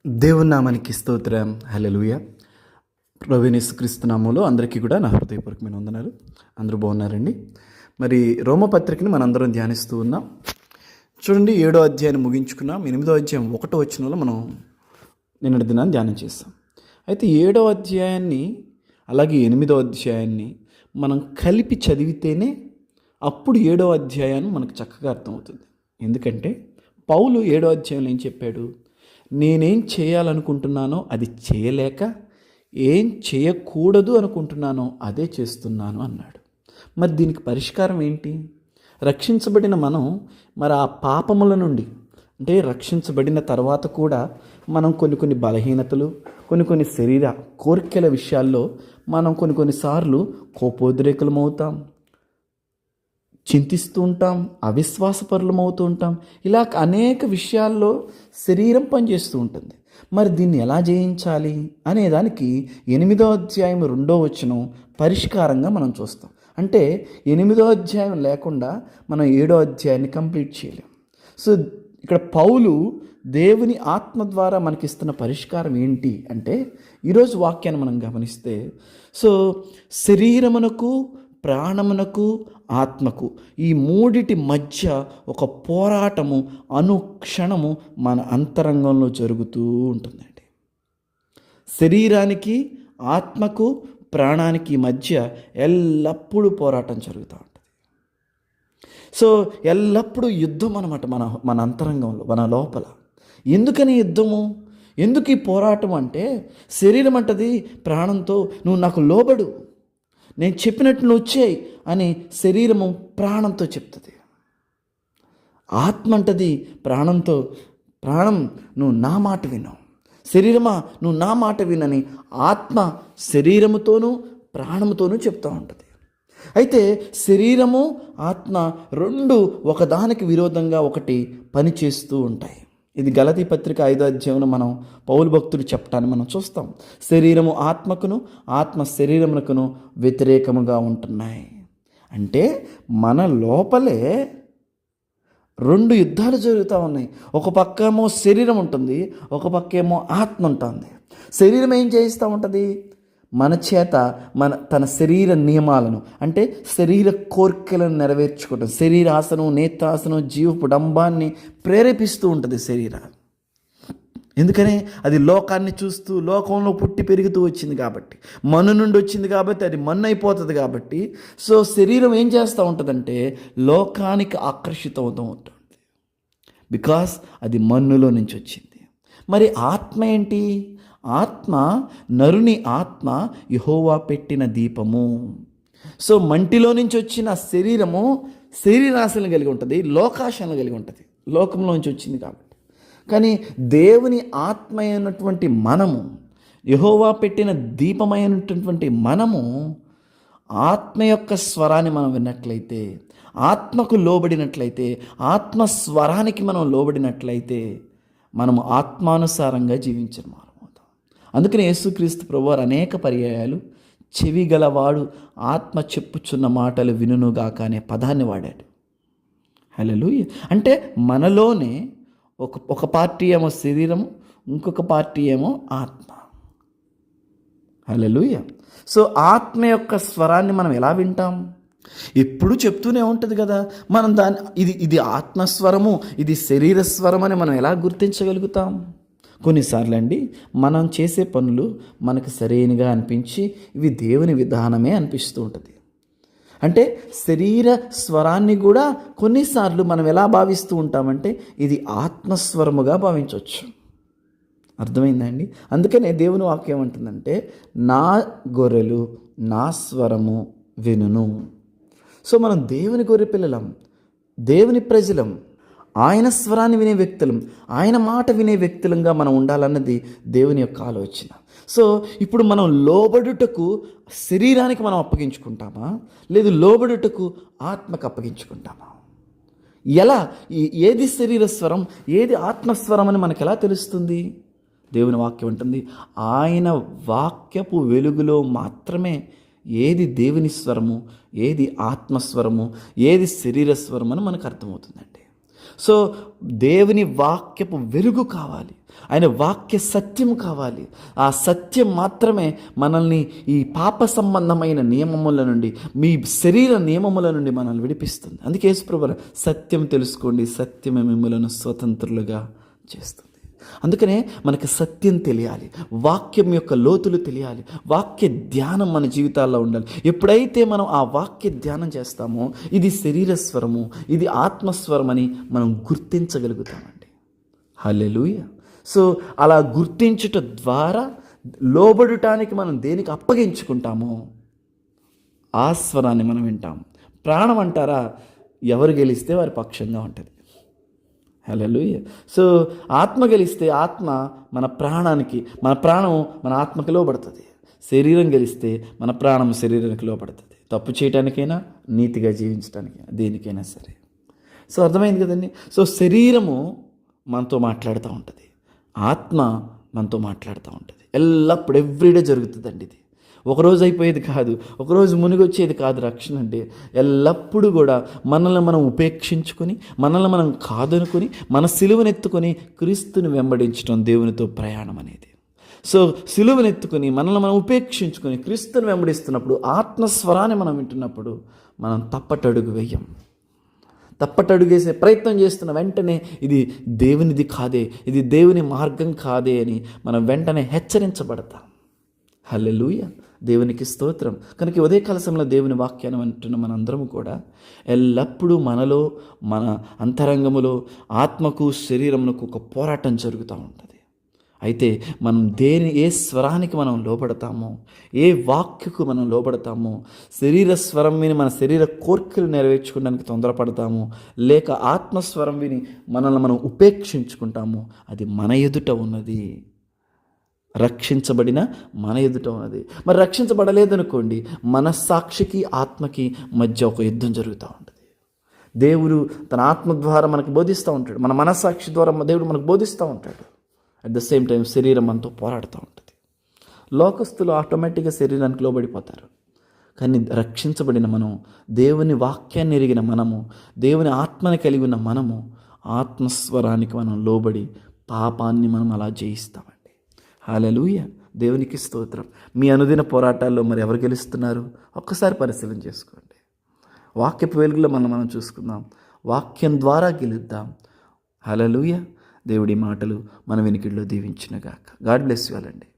దేవుని నామానికి స్తోత్రం. హల్లెలూయా. ప్రభువైన యేసుక్రీస్తు నామములో అందరికీ కూడా నా హృదయపూర్వకమైన వందనాలు. అందరూ బాగున్నారండి. మరి రోమపత్రికని మనందరం ధ్యానిస్తూ ఉన్నాం. చూడండి, 7వ అధ్యాయాన్ని ముగించుకున్నాం. 8వ అధ్యాయం 1వ వచనంలో మనం నిన్నటి దినాన్ని ధ్యానం చేస్తాం. అయితే 7వ అధ్యాయాన్ని అలాగే 8వ అధ్యాయాన్ని మనం కలిపి చదివితేనే అప్పుడు 7వ అధ్యాయాన్ని మనకు చక్కగా అర్థమవుతుంది. ఎందుకంటే పౌలు 7వ అధ్యాయంలో ఏం చెప్పాడు? నేనేం చేయాలనుకుంటున్నానో అది చేయలేక ఏం చేయకూడదు అనుకుంటున్నానో అదే చేస్తున్నాను అన్నాడు. మరి దీనికి పరిష్కారం ఏంటి? రక్షించబడిన మనం మరి ఆ పాపముల నుండి, అంటే రక్షించబడిన తర్వాత కూడా మనం కొన్ని బలహీనతలు, కొన్ని శరీర కోరికల విషయాల్లో మనం కొన్నిసార్లు కోపోద్రేకులమవుతాం, చింతిస్తూ ఉంటాం, అవిశ్వాసపరులమవుతూ ఉంటాం. ఇలా అనేక విషయాల్లో శరీరం పనిచేస్తూ ఉంటుంది. మరి దీన్ని ఎలా జయించాలి అనేదానికి 8వ అధ్యాయం 2వ వచనం పరిష్కారంగా మనం చూస్తాం. అంటే 8వ అధ్యాయం లేకుండా మనం 7వ అధ్యాయాన్ని కంప్లీట్ చేయలేం. సో ఇక్కడ పౌలు దేవుని ఆత్మ ద్వారా మనకిస్తున్న పరిష్కారం ఏంటి అంటే, ఈరోజు వాక్యాన్ని మనం గమనిస్తే, సో శరీరమునకు, ప్రాణమునకు, ఆత్మకు ఈ మూడిటి మధ్య ఒక పోరాటము అనుక్షణము మన అంతరంగంలో జరుగుతూ ఉంటుందండి. శరీరానికి, ఆత్మకు, ప్రాణానికి మధ్య ఎల్లప్పుడూ పోరాటం జరుగుతూ ఉంటుంది. సో ఎల్లప్పుడూ యుద్ధం అన్నమాట మన అంతరంగంలో, మన లోపల. ఎందుకని యుద్ధము? ఎందుకు ఈ పోరాటం అంటే, శరీరం అంటది ప్రాణంతో, నువ్వు నాకు లోబడు, నేను చెప్పినట్టు నువ్వు వచ్చేయి అని శరీరము ప్రాణంతో చెప్తుంది. ఆత్మ అంటది ప్రాణంతో, ప్రాణం నువ్వు నా మాట విను, శరీరమా నువ్వు నా మాట వినని ఆత్మ శరీరముతోనూ ప్రాణముతోనూ చెప్తూ ఉంటుంది. అయితే శరీరము, ఆత్మ రెండు ఒకదానికి విరోధంగా ఒకటి పనిచేస్తూ ఉంటాయి. ఇది గలతీ పత్రిక 5వ అధ్యాయంలో మనం పౌలు భక్తుడు చెప్పటాన్ని మనం చూస్తాం. శరీరము ఆత్మకును, ఆత్మ శరీరమునకును వ్యతిరేకముగా ఉంటున్నాయి. అంటే మన లోపలే రెండు యుద్ధాలు జరుగుతూ ఉన్నాయి. ఒక పక్కేమో శరీరం ఉంటుంది, ఒక పక్కేమో ఆత్మ ఉంటుంది. శరీరం ఏం చేయిస్తూ ఉంటుంది? మన చేత తన శరీర నియమాలను, అంటే శరీర కోరికలను నెరవేర్చుకోవటం, శరీరాసనం, నేత్రాసనం, జీవపు డంబాన్ని ప్రేరేపిస్తూ ఉంటుంది శరీరాన్ని. ఎందుకని? అది లోకాన్ని చూస్తూ, లోకంలో పుట్టి పెరుగుతూ వచ్చింది కాబట్టి, మన్ను నుండి వచ్చింది కాబట్టి అది మన్ను అయిపోతుంది కాబట్టి, సో శరీరం ఏం చేస్తూ ఉంటుందంటే లోకానికి ఆకర్షితం అవుతూ ఉంటుంది. బికాస్ అది మన్నులో నుంచి వచ్చింది. మరి ఆత్మ ఏంటి? ఆత్మ, నరుని ఆత్మ యెహోవా పెట్టిన దీపము. సో మంటిలో నుంచి వచ్చిన శరీరము శరీరాశలను కలిగి ఉంటుంది, లోకాశలను కలిగి ఉంటుంది, లోకంలో నుంచి వచ్చింది కాబట్టి. కానీ దేవుని ఆత్మ అయినటువంటి మనము, యెహోవా పెట్టిన దీపమైనటువంటి మనము ఆత్మ యొక్క స్వరాన్ని మనం విన్నట్లయితే, ఆత్మకు లోబడినట్లయితే, ఆత్మ స్వరానికి మనం లోబడినట్లయితే మనము ఆత్మానుసారంగా జీవించడం. అందుకని యేసుక్రీస్తు ప్రభువారు అనేక పర్యాయాలు చెవి గలవాడు ఆత్మ చెప్పుచున్న మాటలు వినుగాక అనే పదాన్ని వాడాడు. హల్లెలూయా. అంటే మనలోనే ఒక పార్టీ ఏమో శరీరము, ఇంకొక పార్టీ ఏమో ఆత్మ. హల్లెలూయా. సో ఆత్మ యొక్క స్వరాన్ని మనం ఎలా వింటాం? ఎప్పుడు చెప్తూనే ఉంటుంది కదా. మనం ఇది ఆత్మస్వరము, ఇది శరీర స్వరం అని మనం ఎలా గుర్తించగలుగుతాం? కొన్నిసార్లు అండి మనం చేసే పనులు మనకు సరైనగా అనిపించి ఇవి దేవుని విధానమే అనిపిస్తూ ఉంటుంది. అంటే శరీర స్వరాన్ని కూడా కొన్నిసార్లు మనం ఎలా భావిస్తూ ఉంటామంటే ఇది ఆత్మస్వరముగా భావించవచ్చు. అర్థమైందండి? అందుకనే దేవుని వాక్యం ఏమంటుందంటే, నా గొర్రెలు నా స్వరము వినును. సో మనం దేవుని గొర్రె పిల్లలం, దేవుని ప్రజలం, ఆయన స్వరాన్ని వినే వ్యక్తులం, ఆయన మాట వినే వ్యక్తులంగా మనం ఉండాలన్నది దేవుని యొక్క ఆలోచన. సో ఇప్పుడు మనం లోబడుటకు శరీరానికి మనం అప్పగించుకుంటామా, లేదు లోబడుటకు ఆత్మకు అప్పగించుకుంటామా? ఎలా? ఏది శరీర స్వరం, ఏది ఆత్మస్వరం అని మనకు ఎలా తెలుస్తుంది? దేవుని వాక్యం ఉంటుంది, ఆయన వాక్యపు వెలుగులో మాత్రమే ఏది దేవుని స్వరము, ఏది ఆత్మస్వరము, ఏది శరీర స్వరం అని మనకు అర్థమవుతుందండి. సో దేవుని వాక్యపు వెలుగు కావాలి. ఆయన వాక్య సత్యం కావాలి. ఆ సత్యం మాత్రమే మనల్ని ఈ పాప సంబంధమైన నియమముల నుండి, మీ శరీర నియమముల నుండి మనల్ని విడిపిస్తుంది. అందుకే యేసుప్రభువు సత్యం తెలుసుకోండి, సత్యమే మిమ్మలను స్వతంత్రులుగా చేస్తుంది. అందుకనే మనకి సత్యం తెలియాలి, వాక్యం యొక్క లోతులు తెలియాలి, వాక్య ధ్యానం మన జీవితాల్లో ఉండాలి. ఎప్పుడైతే మనం ఆ వాక్య ధ్యానం చేస్తామో ఇది శరీర స్వరము, ఇది ఆత్మస్వరం అని మనం గుర్తించగలుగుతామండి. హల్లెలూయా. సో అలా గుర్తించుట ద్వారా లోబడటానికి మనం దేనికి అప్పగించుకుంటామో ఆ స్వరాన్ని మనం వింటాం. ప్రాణం అంటారా, ఎవరు గెలిస్తే వారి పక్షంగా ఉంటుంది. హల్లెలూయా. సో ఆత్మ గెలిస్తే ఆత్మ మన ప్రాణానికి, మన ప్రాణం మన ఆత్మకి లోబడుతుంది. శరీరం గెలిస్తే మన ప్రాణం శరీరానికి లోబడుతుంది. తప్పు చేయటానికైనా, నీతిగా జీవించడానికైనా, దేనికైనా సరే. సో అర్థమైంది కదండి. సో శరీరము మనతో మాట్లాడుతూ ఉంటుంది, ఆత్మ మనతో మాట్లాడుతూ ఉంటుంది. ఎల్లప్పుడు ఎవ్రీడే జరుగుతుందండి. ఇది ఒకరోజు అయిపోయేది కాదు, ఒకరోజు మునిగొచ్చేది కాదు. రక్షణ అంటే ఎల్లప్పుడూ కూడా మనల్ని మనం ఉపేక్షించుకొని, మనల్ని మనం కాదనుకొని, మన సిలువనెత్తుకొని క్రీస్తుని వెంబడించడం దేవునితో ప్రయాణం అనేది. సో సిలువనెత్తుకొని మనల్ని మనం ఉపేక్షించుకొని క్రీస్తుని వెంబడిస్తున్నప్పుడు, ఆత్మస్వరాన్ని మనం వింటున్నప్పుడు మనం తప్పటడుగు వేయం. తప్పటడుగేసే ప్రయత్నం చేస్తున్న వెంటనే ఇది దేవునిది కాదే, ఇది దేవుని మార్గం కాదే అని మనం వెంటనే హెచ్చరించబడతాం. హల్లెలూయా. దేవునికి స్తోత్రం. కనుక ఉదయకాల సమయంలో దేవుని వాక్యాన్ని వింటున్న మనందరము కూడా ఎల్లప్పుడూ మనలో, మన అంతరంగములో ఆత్మకు శరీరమునకు ఒక పోరాటం జరుగుతూ ఉంటుంది. అయితే మనం ఏ స్వరానికి మనం లోబడతామో, ఏ వాక్యకు మనం లోబడతామో, శరీర స్వరం విని మన శరీర కోర్కెలు నెరవేర్చుకోవడానికి తొందరపడతాము, లేక ఆత్మస్వరం విని మనల్ని మనం ఉపేక్షించుకుంటాము, అది మన ఎదుట ఉన్నది. రక్షించబడిన మన ఎదుట ఉన్నది. మరి రక్షించబడలేదనుకోండి, మనస్సాక్షికి ఆత్మకి మధ్య ఒక యుద్ధం జరుగుతూ ఉంటుంది. దేవుడు తన ఆత్మ ద్వారా మనకు బోధిస్తూ ఉంటాడు, మన మనస్సాక్షి ద్వారా దేవుడు మనకు బోధిస్తూ ఉంటాడు. అట్ ద సేమ్ టైం శరీరం మనతో పోరాడుతూ ఉంటుంది. లోకస్తులు ఆటోమేటిక్గా శరీరానికి లోబడిపోతారు. కానీ రక్షించబడిన మనం, దేవుని వాక్యాన్ని ఎరిగిన మనము, దేవుని ఆత్మని కలిగి ఉన్న మనము, ఆత్మస్వరానికి మనం లోబడి పాపాన్ని మనం అలా జయిస్తామండి. హల్లెలూయా. దేవునికి స్తోత్రం. మీ అనుదిన పోరాటాల్లో మరి ఎవరు గెలుస్తున్నారు ఒక్కసారి పరిశీలన చేసుకోండి. వాక్యపు వెలుగులో మనం చూసుకుందాం, వాక్యం ద్వారా గెలుద్దాం. హల్లెలూయా. దేవుడి మాటలు మన వెనుకల్లో దీవించునుగాక. గాడ్ బ్లెస్ యు ఆల్ అండి.